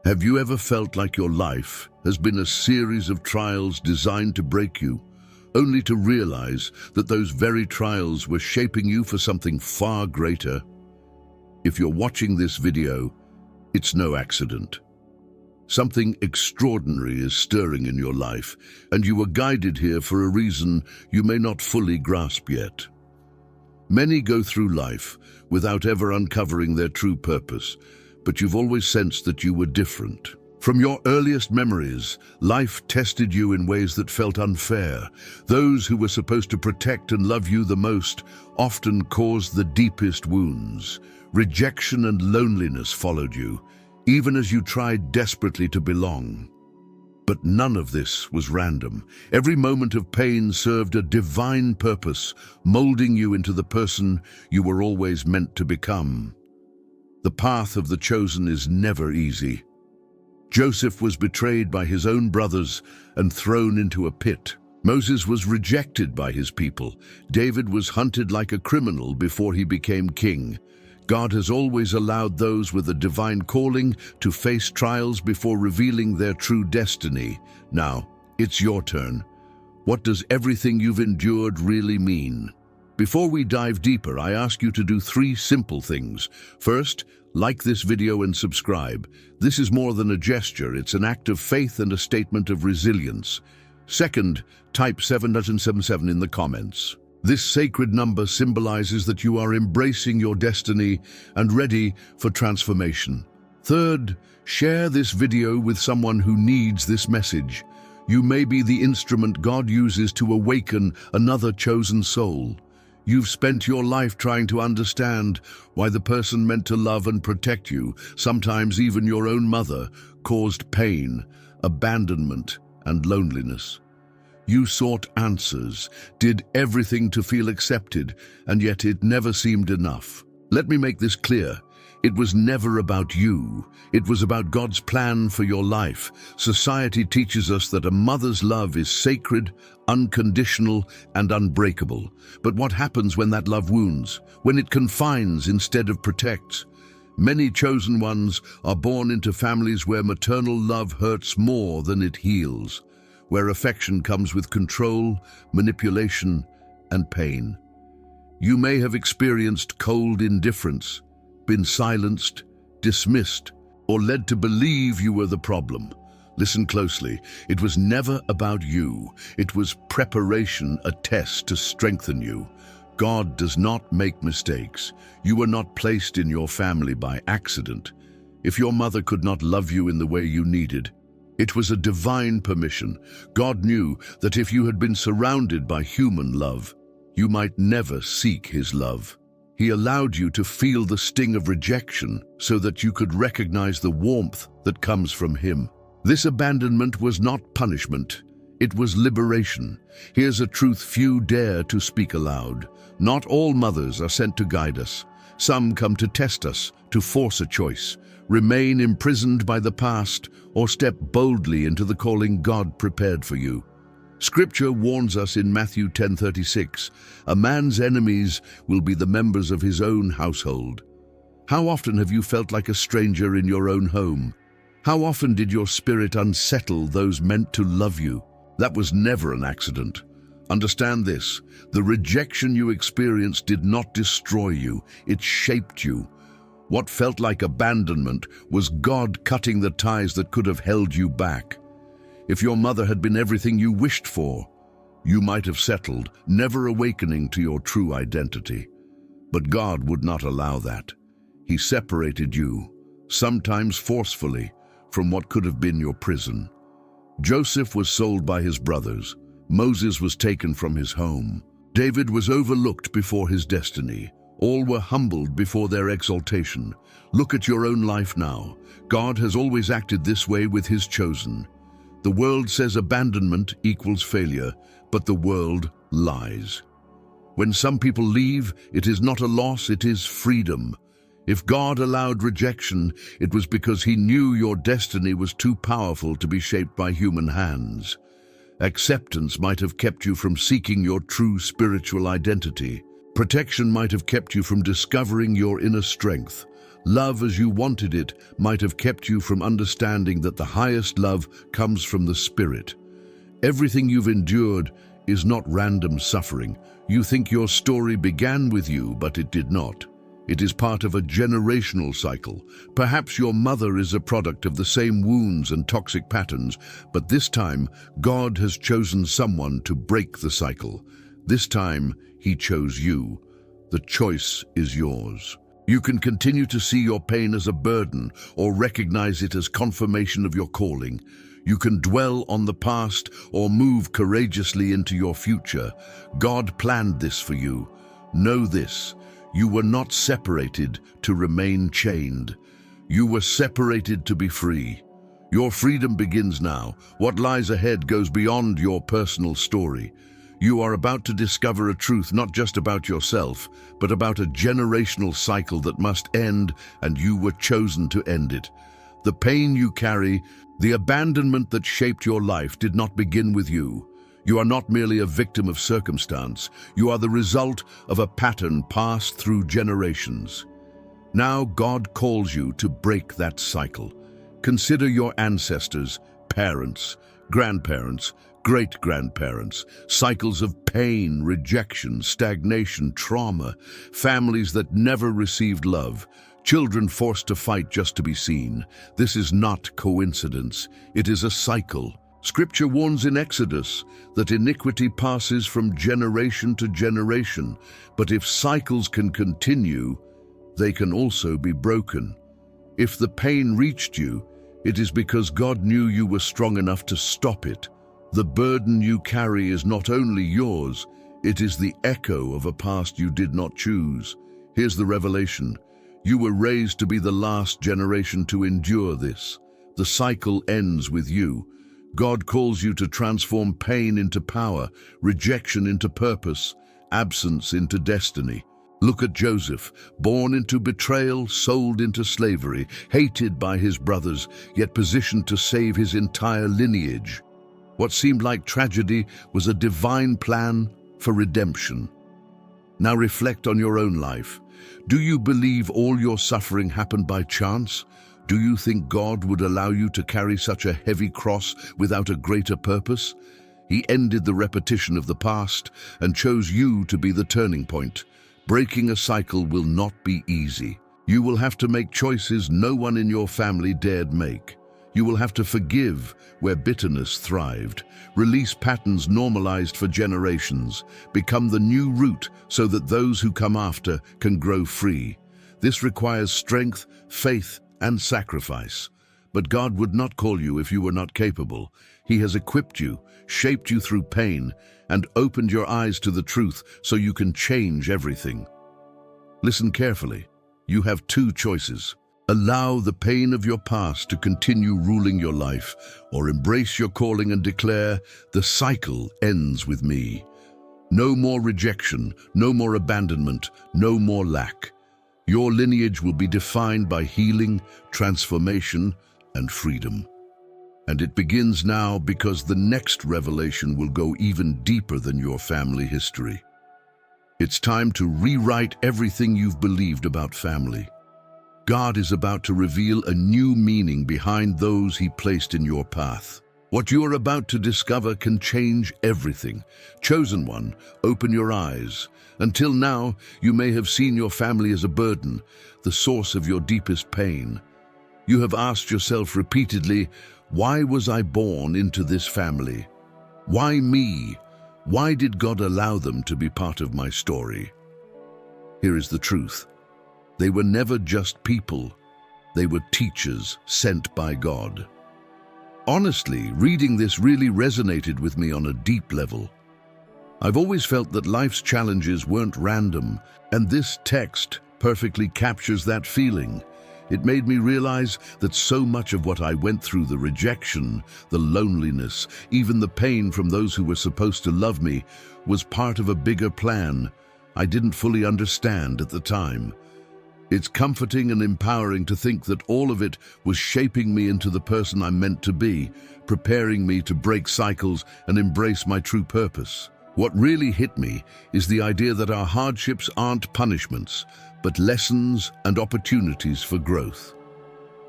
Have you ever felt like your life has been a series of trials designed to break you, only to realize that those very trials were shaping you for something far greater? If you're watching this video, it's no accident. Something extraordinary is stirring in your life, and you were guided here for a reason you may not fully grasp yet. Many go through life without ever uncovering their true purpose, but you've always sensed that you were different. From your earliest memories, life tested you in ways that felt unfair. Those who were supposed to protect and love you the most often caused the deepest wounds. Rejection and loneliness followed you, even as you tried desperately to belong. But none of this was random. Every moment of pain served a divine purpose, molding you into the person you were always meant to become. The path of the chosen is never easy. Joseph was betrayed by his own brothers and thrown into a pit. Moses was rejected by his people. David was hunted like a criminal before he became king. God has always allowed those with a divine calling to face trials before revealing their true destiny. Now, it's your turn. What does everything you've endured really mean? Before we dive deeper, I ask you to do 3 simple things. First, like this video and subscribe. This is more than a gesture, it's an act of faith and a statement of resilience. Second, type 777 in the comments. This sacred number symbolizes that you are embracing your destiny and ready for transformation. Third, share this video with someone who needs this message. You may be the instrument God uses to awaken another chosen soul. You've spent your life trying to understand why the person meant to love and protect you, sometimes even your own mother, caused pain, abandonment, and loneliness. You sought answers, did everything to feel accepted, and yet it never seemed enough. Let me make this clear. It was never about you. It was about God's plan for your life. Society teaches us that a mother's love is sacred, unconditional, and unbreakable. But what happens when that love wounds? When it confines instead of protects? Many chosen ones are born into families where maternal love hurts more than it heals, where affection comes with control, manipulation, and pain. You may have experienced cold indifference, been silenced, dismissed, or led to believe you were the problem. Listen closely. It was never about you. It was preparation, a test to strengthen you. God does not make mistakes. You were not placed in your family by accident. If your mother could not love you in the way you needed, it was a divine permission. God knew that if you had been surrounded by human love, you might never seek His love. He allowed you to feel the sting of rejection so that you could recognize the warmth that comes from Him. This abandonment was not punishment, it was liberation. Here's a truth few dare to speak aloud. Not all mothers are sent to guide us. Some come to test us, to force a choice, remain imprisoned by the past, or step boldly into the calling God prepared for you. Scripture warns us in Matthew 10:36, a man's enemies will be the members of his own household. How often have you felt like a stranger in your own home? How often did your spirit unsettle those meant to love you? That was never an accident. Understand this, the rejection you experienced did not destroy you, it shaped you. What felt like abandonment was God cutting the ties that could have held you back. If your mother had been everything you wished for, you might have settled, never awakening to your true identity. But God would not allow that. He separated you, sometimes forcefully, from what could have been your prison. Joseph was sold by his brothers. Moses was taken from his home. David was overlooked before his destiny. All were humbled before their exaltation. Look at your own life now. God has always acted this way with His chosen. The world says abandonment equals failure, but the world lies. When some people leave, it is not a loss, it is freedom. If God allowed rejection, it was because He knew your destiny was too powerful to be shaped by human hands. Acceptance might have kept you from seeking your true spiritual identity. Protection might have kept you from discovering your inner strength. Love as you wanted it might have kept you from understanding that the highest love comes from the Spirit. Everything you've endured is not random suffering. You think your story began with you, but it did not. It is part of a generational cycle. Perhaps your mother is a product of the same wounds and toxic patterns, but this time, God has chosen someone to break the cycle. This time, He chose you. The choice is yours. You can continue to see your pain as a burden or recognize it as confirmation of your calling. You can dwell on the past or move courageously into your future. God planned this for you. Know this: you were not separated to remain chained. You were separated to be free. Your freedom begins now. What lies ahead goes beyond your personal story. You are about to discover a truth not just about yourself, but about a generational cycle that must end, and you were chosen to end it. The pain you carry, the abandonment that shaped your life, did not begin with you. You are not merely a victim of circumstance. You are the result of a pattern passed through generations. Now God calls you to break that cycle. Consider your ancestors, parents, grandparents, great-grandparents, cycles of pain, rejection, stagnation, trauma, families that never received love, children forced to fight just to be seen. This is not coincidence. It is a cycle. Scripture warns in Exodus that iniquity passes from generation to generation, but if cycles can continue, they can also be broken. If the pain reached you, it is because God knew you were strong enough to stop it. The burden you carry is not only yours, it is the echo of a past you did not choose. Here's the revelation. You were raised to be the last generation to endure this. The cycle ends with you. God calls you to transform pain into power, rejection into purpose, absence into destiny. Look at Joseph, born into betrayal, sold into slavery, hated by his brothers, yet positioned to save his entire lineage. What seemed like tragedy was a divine plan for redemption. Now reflect on your own life. Do you believe all your suffering happened by chance? Do you think God would allow you to carry such a heavy cross without a greater purpose? He ended the repetition of the past and chose you to be the turning point. Breaking a cycle will not be easy. You will have to make choices no one in your family dared make. You will have to forgive where bitterness thrived, release patterns normalized for generations, become the new root so that those who come after can grow free. This requires strength, faith, and sacrifice. But God would not call you if you were not capable. He has equipped you, shaped you through pain, and opened your eyes to the truth so you can change everything. Listen carefully. You have two choices. Allow the pain of your past to continue ruling your life, or embrace your calling and declare, "The cycle ends with me." No more rejection, no more abandonment, no more lack. Your lineage will be defined by healing, transformation, and freedom. And it begins now, because the next revelation will go even deeper than your family history. It's time to rewrite everything you've believed about family. God is about to reveal a new meaning behind those He placed in your path. What you are about to discover can change everything. Chosen one, open your eyes. Until now, you may have seen your family as a burden, the source of your deepest pain. You have asked yourself repeatedly, why was I born into this family? Why me? Why did God allow them to be part of my story? Here is the truth. They were never just people. They were teachers sent by God. Honestly, reading this really resonated with me on a deep level. I've always felt that life's challenges weren't random, and this text perfectly captures that feeling. It made me realize that so much of what I went through, the rejection, the loneliness, even the pain from those who were supposed to love me, was part of a bigger plan I didn't fully understand at the time. It's comforting and empowering to think that all of it was shaping me into the person I'm meant to be, preparing me to break cycles and embrace my true purpose. What really hit me is the idea that our hardships aren't punishments, but lessons and opportunities for growth.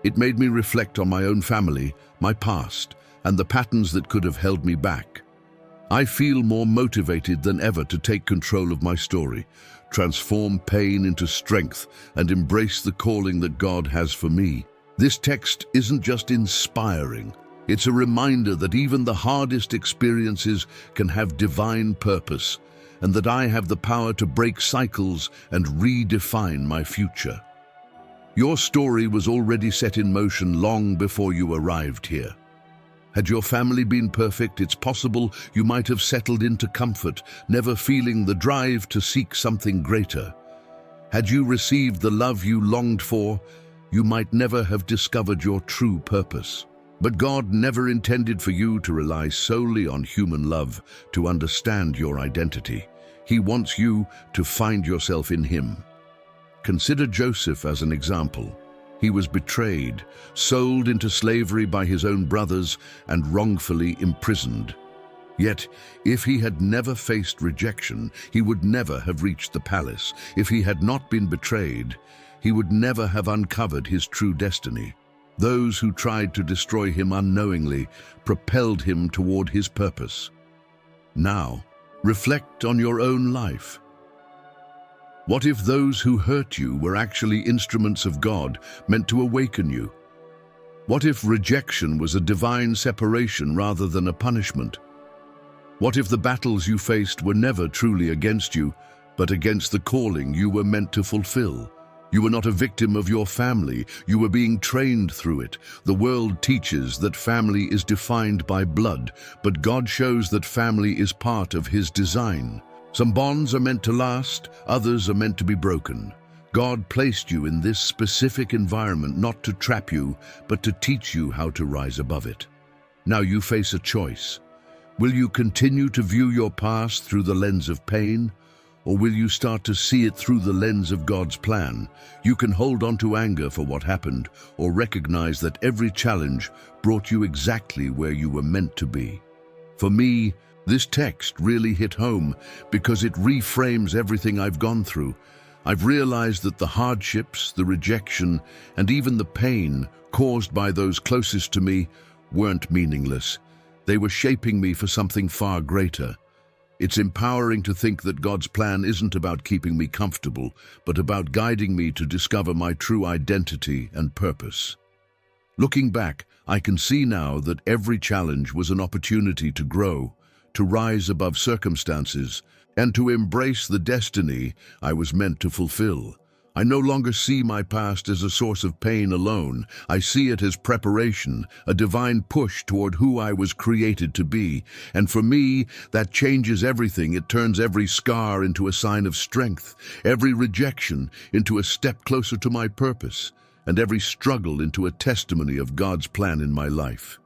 It made me reflect on my own family, my past, and the patterns that could have held me back. I feel more motivated than ever to take control of my story, transform pain into strength, and embrace the calling that God has for me. This text isn't just inspiring, it's a reminder that even the hardest experiences can have divine purpose, and that I have the power to break cycles and redefine my future. Your story was already set in motion long before you arrived here. Had your family been perfect, it's possible you might have settled into comfort, never feeling the drive to seek something greater. Had you received the love you longed for, you might never have discovered your true purpose. But God never intended for you to rely solely on human love to understand your identity. He wants you to find yourself in Him. Consider Joseph as an example. He was betrayed, sold into slavery by his own brothers, and wrongfully imprisoned. Yet, if he had never faced rejection, he would never have reached the palace. If he had not been betrayed, he would never have uncovered his true destiny. Those who tried to destroy him unknowingly propelled him toward his purpose. Now, reflect on your own life. What if those who hurt you were actually instruments of God, meant to awaken you? What if rejection was a divine separation rather than a punishment? What if the battles you faced were never truly against you, but against the calling you were meant to fulfill? You were not a victim of your family, you were being trained through it. The world teaches that family is defined by blood, but God shows that family is part of His design. Some bonds are meant to last, others are meant to be broken. God placed you in this specific environment not to trap you, but to teach you how to rise above it. Now you face a choice. Will you continue to view your past through the lens of pain? Or will you start to see it through the lens of God's plan? You can hold on to anger for what happened, or recognize that every challenge brought you exactly where you were meant to be. For me, this text really hit home because it reframes everything I've gone through. I've realized that the hardships, the rejection, and even the pain caused by those closest to me weren't meaningless. They were shaping me for something far greater. It's empowering to think that God's plan isn't about keeping me comfortable, but about guiding me to discover my true identity and purpose. Looking back, I can see now that every challenge was an opportunity to grow, to rise above circumstances, and to embrace the destiny I was meant to fulfill. I no longer see my past as a source of pain alone. I see it as preparation, a divine push toward who I was created to be. And for me, that changes everything. It turns every scar into a sign of strength, every rejection into a step closer to my purpose, and every struggle into a testimony of God's plan in my life.